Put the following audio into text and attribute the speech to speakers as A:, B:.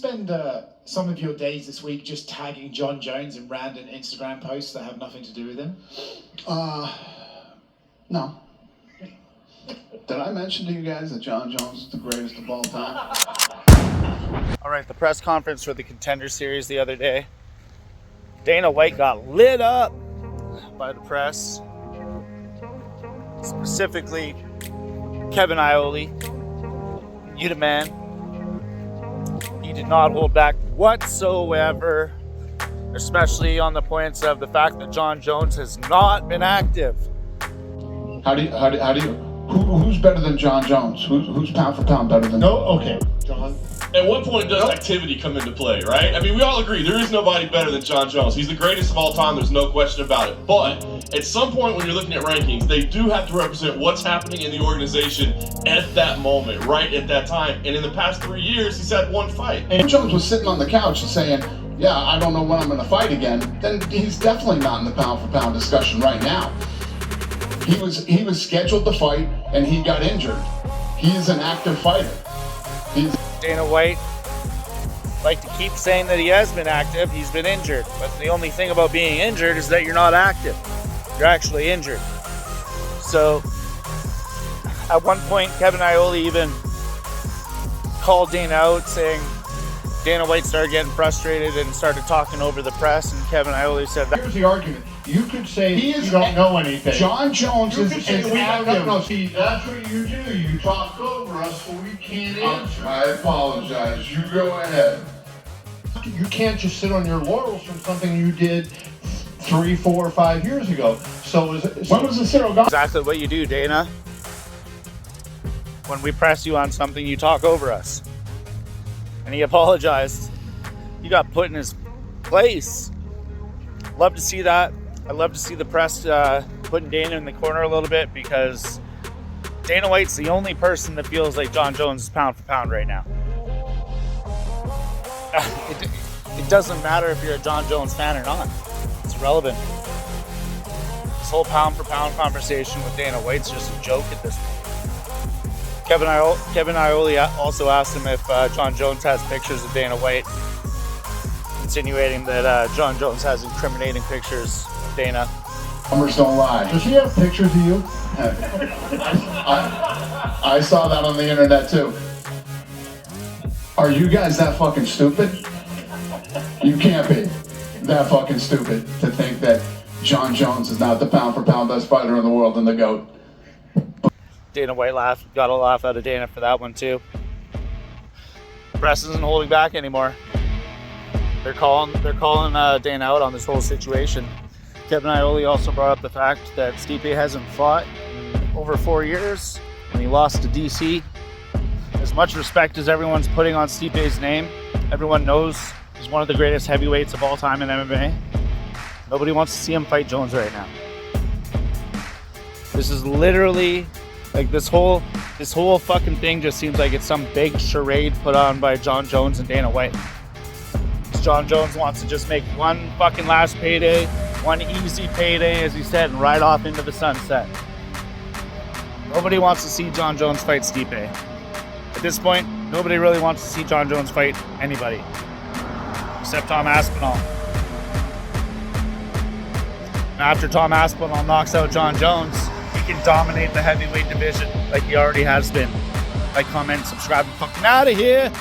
A: spend some of your days this week just tagging Jon Jones in random Instagram posts that have nothing to do with him?
B: No. Did I mention to you guys that Jon Jones is the greatest of all time?
C: All right, the press conference for the Contender Series the other day. Dana White got lit up by the press, specifically Kevin Iole. You the man. He did not hold back whatsoever, especially on the points of the fact that Jon Jones has not been active.
B: Who's better than Jon Jones? Who's pound for pound better than?
D: No, okay, John.
E: At what point does activity come into play, right? I mean, we all agree there is nobody better than Jon Jones. He's the greatest of all time. There's no question about it. But at some point when you're looking at rankings, they do have to represent what's happening in the organization at that moment, right at that time. And in the past 3 years, he's had one fight.
B: And Jones was sitting on the couch and saying, yeah, I don't know when I'm going to fight again. Then he's definitely not in the pound for pound discussion right now. He was scheduled to fight and he got injured. He is an active fighter.
C: Dana White like to keep saying that he has been active. He's been injured, but the only thing about being injured is that you're not active. You're actually injured. So at one point, Kevin Iole even called Dana out, saying Dana White started getting frustrated and started talking over the press, and Kevin Iole said that.
D: Here's the argument. You could say you don't know anything.
B: Jon Jones is
D: active.
B: active.
D: See, that's what you do. You talk over us so we can't answer.
B: I apologize. You go ahead.
D: You can't just sit on your laurels from something you did 3, 4, 5 years ago. When was the Cyril Gane?
C: Exactly what you do, Dana. When we press you on something, you talk over us. And he apologized. He got put in his place. Love to see that. I love to see the press putting Dana in the corner a little bit, because Dana White's the only person that feels like Jon Jones is pound for pound right now. It doesn't matter if you're a Jon Jones fan or not. It's irrelevant. This whole pound for pound conversation with Dana White's just a joke at this point. Kevin Iole also asked him if Jon Jones has pictures of Dana White, insinuating that Jon Jones has incriminating pictures of Dana.
B: Numbers don't lie.
D: Does he have pictures of you?
B: I saw that on the internet too. Are you guys that fucking stupid? You can't be that fucking stupid to think that Jon Jones is not the pound for pound best fighter in the world and the GOAT.
C: Dana White got a laugh out of Dana for that one too. Press isn't holding back anymore. They're calling Dana out on this whole situation. Kevin Iole also brought up the fact that Stipe hasn't fought in over 4 years when he lost to DC. As much respect as everyone's putting on Stipe's name, everyone knows he's one of the greatest heavyweights of all time in MMA. Nobody wants to see him fight Jones right now. This is literally like this whole fucking thing just seems like it's some big charade put on by Jon Jones and Dana White. Jon Jones wants to just make one fucking last payday, one easy payday, as he said, and ride off into the sunset. Nobody wants to see Jon Jones fight Stipe. At this point, nobody really wants to see Jon Jones fight anybody, except Tom Aspinall. And after Tom Aspinall knocks out Jon Jones, he can dominate the heavyweight division like he already has been. Like, comment, subscribe, and fucking out of here.